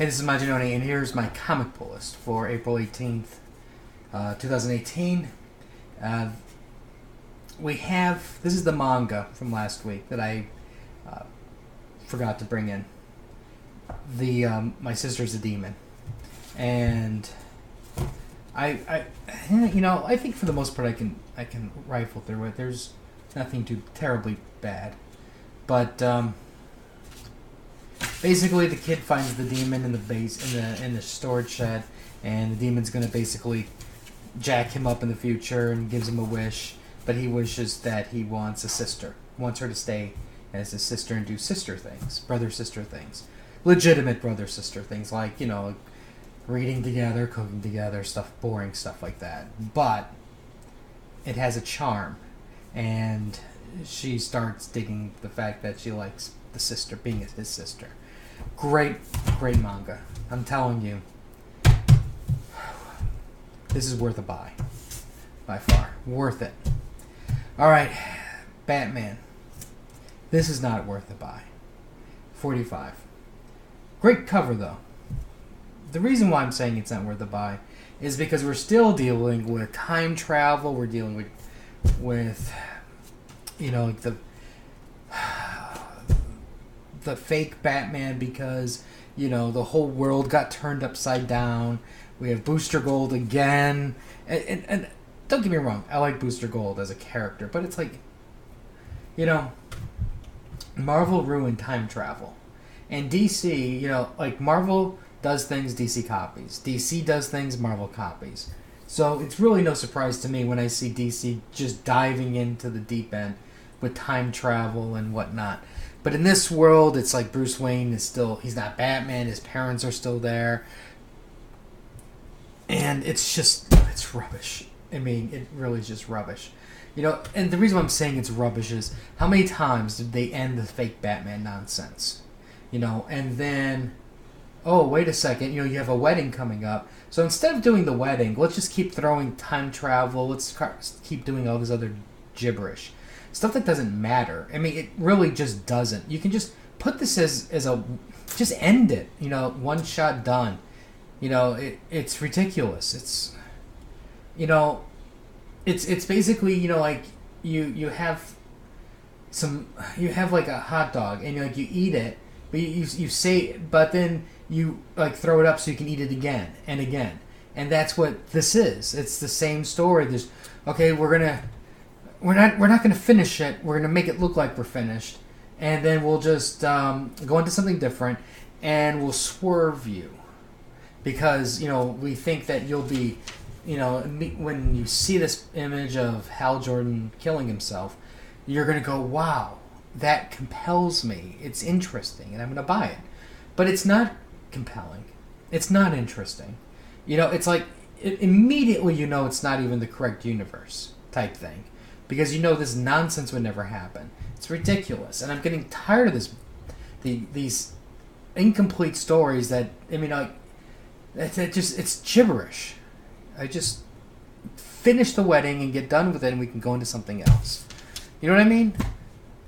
Hey, this is Majin, and here's my comic pull list for April 18th, 2018. This is the manga from last week that I forgot to bring in. My Sister's a Demon. And I think for the most part I can rifle through it. There's nothing too terribly bad. But, basically, the kid finds the demon in the storage shed, and the demon's gonna basically jack him up in the future and gives him a wish. But he wishes that he wants a sister, wants her to stay as his sister and do sister things, brother sister things, legitimate brother sister things, like reading together, cooking together, boring stuff like that. But it has a charm, and she starts digging the fact that she likes the sister being his sister. Great manga. I'm telling you, this is worth a buy. By far. Worth it. Alright, Batman. This is not worth a buy. 45. Great cover, though. The reason why I'm saying it's not worth a buy is because we're still dealing with time travel. We're dealing with the fake Batman, because the whole world got turned upside down. We have Booster Gold again, and don't get me wrong, I like Booster Gold as a character, but it's like, Marvel ruined time travel, and DC, Marvel does things, DC copies. DC does things, Marvel copies. So it's really no surprise to me when I see DC just diving into the deep end with time travel and whatnot. But in this world, it's like Bruce Wayne he's not Batman, his parents are still there. And it's rubbish. I mean, it really is just rubbish. And the reason why I'm saying it's rubbish is, how many times did they end the fake Batman nonsense? And then, oh, wait a second, you have a wedding coming up. So instead of doing the wedding, let's just keep throwing time travel, let's keep doing all this other gibberish. Stuff that doesn't matter. I mean, it really just doesn't. You can just put this just end it. One shot done. It's ridiculous. It's basically, you have like a hot dog, and you eat it, but you say, but then you throw it up so you can eat it again and again. And that's what this is. It's the same story. We're not going to finish it. We're going to make it look like we're finished. And then we'll just go into something different, and we'll swerve you. Because, we think that you'll be, when you see this image of Hal Jordan killing himself, you're going to go, wow, that compels me. It's interesting, and I'm going to buy it. But it's not compelling. It's not interesting. It's like, immediately it's not even the correct universe type thing. Because this nonsense would never happen. It's ridiculous. And I'm getting tired of these incomplete stories that, it's gibberish. I just finish the wedding and get done with it, and we can go into something else. You know what I mean?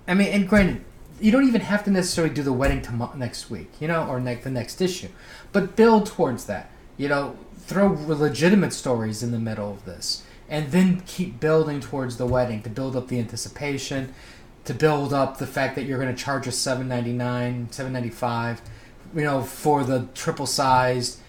And granted, you don't even have to necessarily do the wedding next week, or the next issue. But build towards that. Throw legitimate stories in the middle of this. And then keep building towards the wedding, to build up the anticipation, to build up the fact that you're going to charge us $7.99, $7.95, for the triple-sized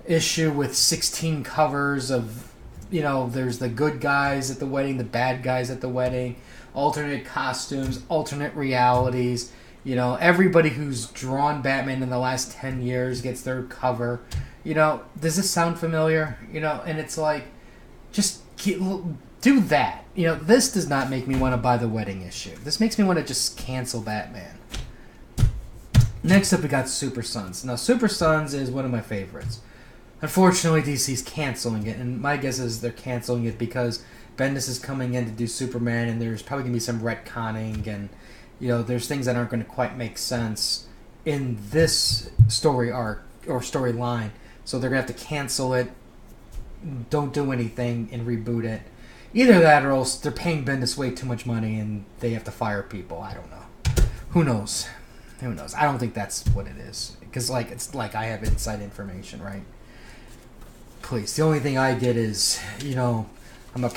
issue with 16 covers of, there's the good guys at the wedding, the bad guys at the wedding, alternate costumes, alternate realities. Everybody who's drawn Batman in the last 10 years gets their cover. Does this sound familiar? And it's like, just do that. This does not make me want to buy the wedding issue. This makes me want to just cancel Batman. Next up, we got Super Sons. Now, Super Sons is one of my favorites. Unfortunately, DC's canceling it, and my guess is they're canceling it because Bendis is coming in to do Superman, and there's probably going to be some retconning, and there's things that aren't going to quite make sense in this story arc or storyline, so they're going to have to cancel it, don't do anything, and reboot it. Either that, or else they're paying Bendis way too much money and they have to fire people. I don't know. Who knows? I don't think that's what it is. because like it's like I have inside information, right? Please, the only thing I get is I'm a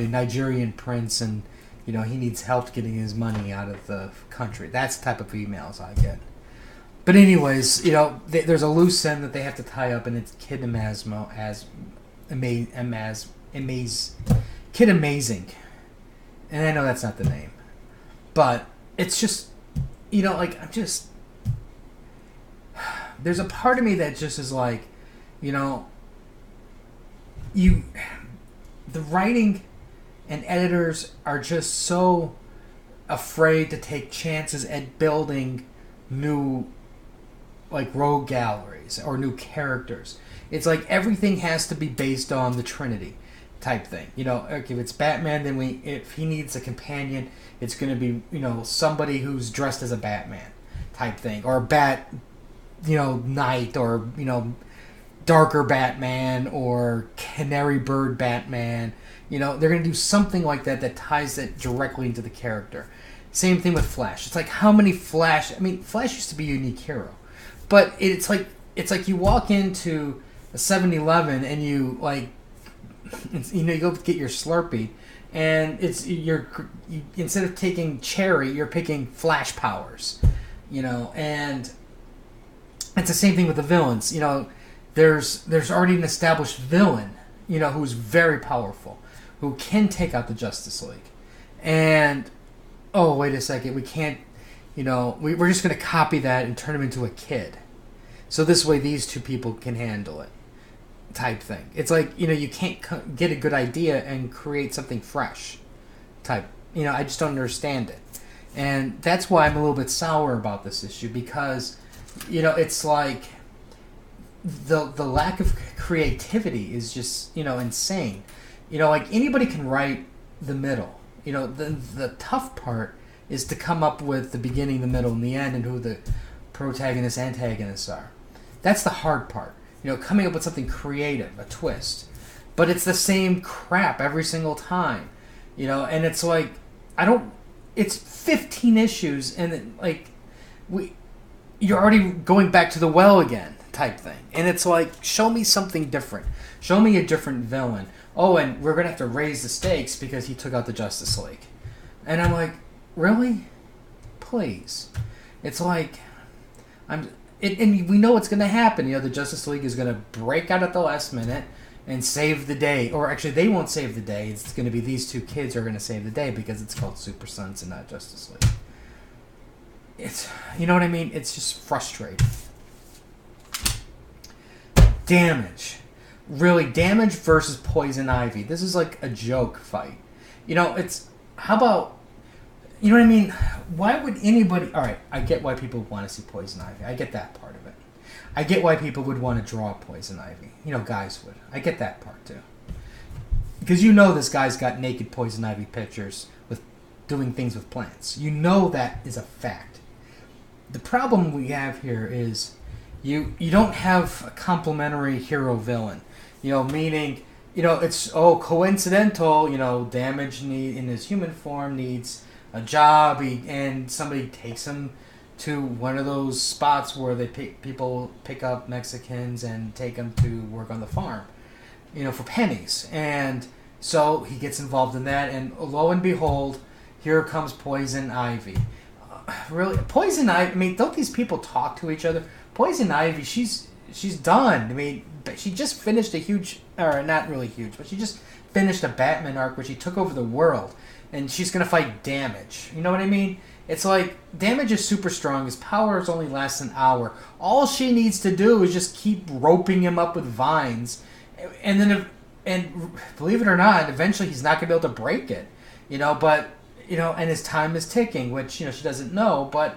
Nigerian prince, and he needs help getting his money out of the country. That's the type of emails I get. But anyways, there's a loose end that they have to tie up, and it's Kid Mesmo Kid Amazing, and I know that's not the name, but it's just I'm just there's a part of me that just is like the writing and editors are just so afraid to take chances at building new rogue galleries or new characters. It's like everything has to be based on the Trinity type thing. If it's Batman, then if he needs a companion, it's going to be somebody who's dressed as a Batman type thing, or a Bat Knight, or darker Batman, or Canary Bird Batman. They're going to do something like that ties it directly into the character. Same thing with Flash. It's like, how many Flash... I mean, Flash used to be a unique hero. But it's like you walk into a 7-Eleven and you go get your Slurpee, and instead of taking cherry, you're picking Flash powers. And it's the same thing with the villains. There's already an established villain, who's very powerful, who can take out the Justice League. And, oh, wait a second, we can't, we're just going to copy that and turn him into a kid. So this way these two people can handle it, type thing. It's like, you can't get a good idea and create something fresh, type. I just don't understand it. And that's why I'm a little bit sour about this issue, because, it's like the lack of creativity is just, insane. Anybody can write the middle. The tough part is to come up with the beginning, the middle, and the end, and who the protagonists, antagonists are. That's the hard part. Coming up with something creative, a twist. But it's the same crap every single time. And it's like, it's 15 issues, and you're already going back to the well again, type thing. And it's like, show me something different. Show me a different villain. Oh, and we're going to have to raise the stakes because he took out the Justice League. And I'm like, really? Please. It's like, and we know what's going to happen. The Justice League is going to break out at the last minute and save the day. Or actually, they won't save the day. It's going to be these two kids who are going to save the day because it's called Super Sons and not Justice League. It's, you know what I mean? It's just frustrating. Damage. Really, Damage versus Poison Ivy. This is like a joke fight. It's, how about, you know what I mean? Why would anybody... Alright, I get why people want to see Poison Ivy. I get that part of it. I get why people would want to draw Poison Ivy. Guys would. I get that part too. Because this guy's got naked Poison Ivy pictures with doing things with plants. That is a fact. The problem we have here is you don't have a complementary hero-villain. Meaning, it's, coincidental, Damage in his human form needs a job, and somebody takes him to one of those spots where people pick up Mexicans and take them to work on the farm, for pennies. And so he gets involved in that, and lo and behold, here comes Poison Ivy. Really, Poison Ivy, I mean, don't these people talk to each other? Poison Ivy, she's done. I mean, she just finished a huge, or not really huge, but she just finished a Batman arc where she took over the world, and she's going to fight Damage. You know what I mean? It's like, Damage is super strong. His powers only last an hour. All she needs to do is just keep roping him up with vines. And then, and believe it or not, eventually he's not going to be able to break it. But, and his time is ticking, which, she doesn't know, but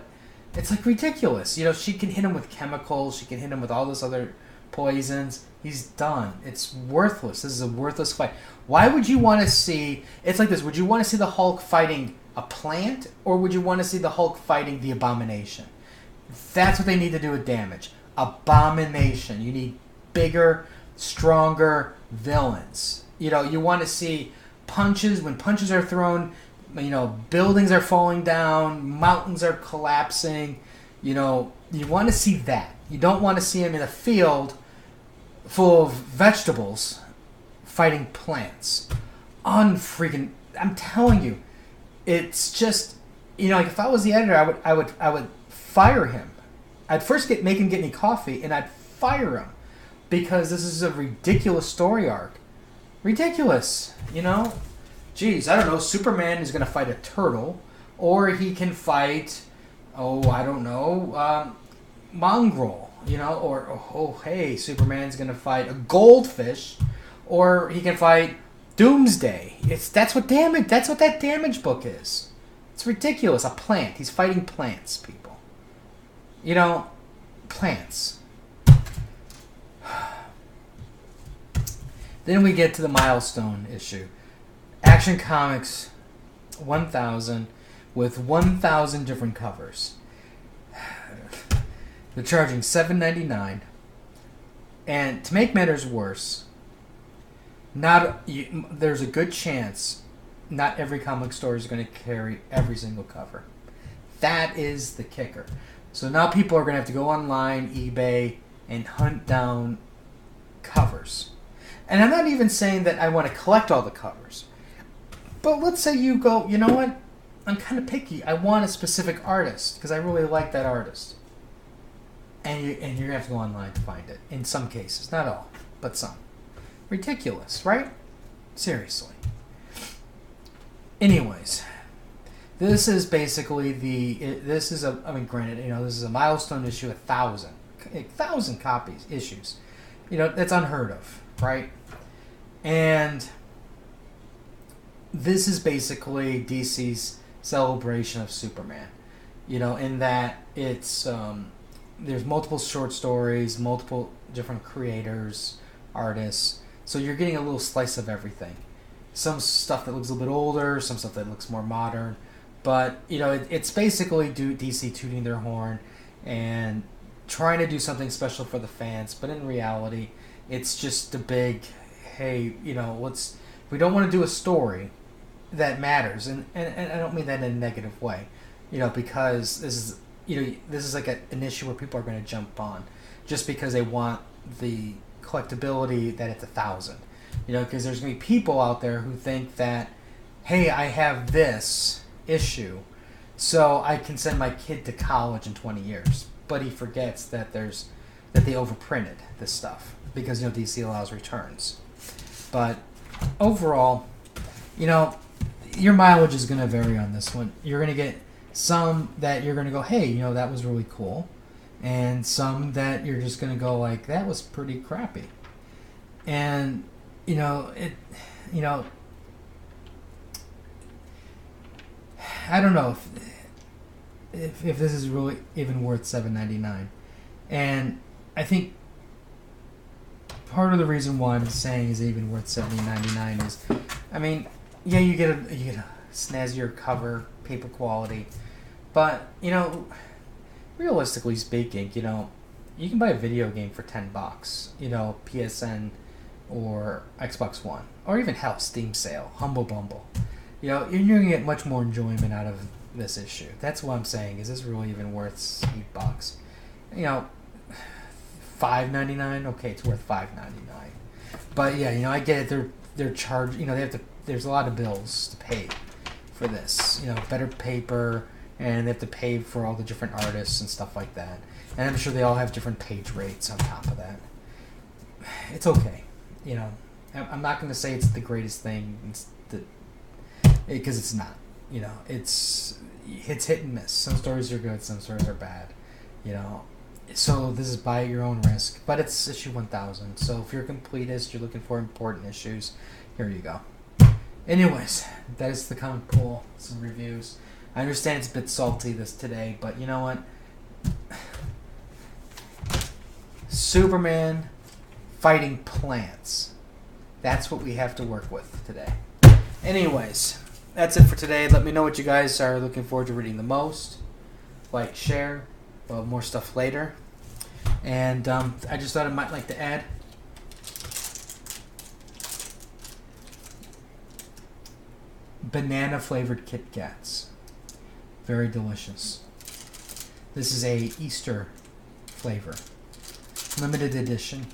it's like ridiculous. She can hit him with chemicals. She can hit him with all this other poisons. He's done. It's worthless. This is a worthless fight. Why would you want to see... It's like this. Would you want to see the Hulk fighting a plant, or would you want to see the Hulk fighting the Abomination? That's what they need to do with Damage. Abomination. You need bigger, stronger villains. You want to see punches. When punches are thrown, buildings are falling down, mountains are collapsing. You know, you want to see that. You don't want to see him in a field full of vegetables fighting plants. Unfreaking! I'm telling you, it's just, you know, like if I was the editor, I would fire him. I'd first make him get me coffee, and I'd fire him because this is a ridiculous story arc. Ridiculous, you know. Geez, I don't know. Superman is going to fight a turtle, or he can fight, oh, I don't know, mongrel, you know, or oh, hey, Superman's going to fight a goldfish, or he can fight Doomsday. That's what that Damage book is. It's ridiculous. A plant. He's fighting plants, people. You know, plants. Then we get to the milestone issue. Action Comics 1000 with 1,000 different covers. They're charging $7.99. And to make matters worse, there's a good chance not every comic store is going to carry every single cover. That is the kicker. So now people are going to have to go online, eBay, and hunt down covers. And I'm not even saying that I want to collect all the covers. But let's say you go, you know what? I'm kind of picky. I want a specific artist because I really like that artist. And you're going to have to go online to find it. In some cases. Not all, but some. Ridiculous, right? Seriously. Anyways, this is basically granted, you know, this is a milestone issue, 1,000 copies, issues. You know, that's unheard of, right? And this is basically DC's celebration of Superman. You know, in that it's, there's multiple short stories, multiple different creators, artists. So you're getting a little slice of everything. Some stuff that looks a little bit older, some stuff that looks more modern. But, you know, it's basically DC tooting their horn and trying to do something special for the fans. But in reality, it's just a big, hey, you know, we don't want to do a story that matters. And I don't mean that in a negative way. You know, because this is like an issue where people are going to jump on just because they want the collectability that it's 1,000. You know, because there's going to be people out there who think that, hey, I have this issue, so I can send my kid to college in 20 years. But he forgets that they overprinted this stuff because, you know, DC allows returns. But overall, you know, your mileage is going to vary on this one. You're going to get some that you're going to go, hey, you know, that was really cool. And some that you're just going to go like, that was pretty crappy. And, you know, I don't know if this is really even worth $7.99. And I think part of the reason why I'm saying is even worth $7.99 is, I mean, yeah, you get a snazzier cover, paper quality, but, you know, realistically speaking, you know, you can buy a video game for $10, you know, PSN or Xbox One, or even hell, Steam sale, Humble Bumble. You know, you're going to get much more enjoyment out of this issue. That's what I'm saying. Is this really even worth $8? You know, $5.99. Okay, it's worth $5.99. But yeah, you know, I get it. They're charged. You know, there's a lot of bills to pay for this. You know, better paper, and they have to pay for all the different artists and stuff like that. And I'm sure they all have different page rates on top of that. It's okay. You know, I'm not going to say it's the greatest thing. Because it's not. You know, it's hit and miss. Some stories are good, some stories are bad. You know, so this is by your own risk. But it's issue 1000. So if you're a completist, you're looking for important issues, here you go. Anyways, that is the comic pool. Some reviews. I understand it's a bit salty today, but you know what? Superman fighting plants. That's what we have to work with today. Anyways, that's it for today. Let me know what you guys are looking forward to reading the most. Like, share. Well, more stuff later. And I just thought I might like to add banana flavored Kit Kats. Very delicious. This is a Easter flavor. Limited edition.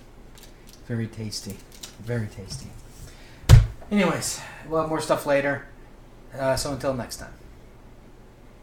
Very tasty. Very tasty. Anyways, we'll have more stuff later. So until next time.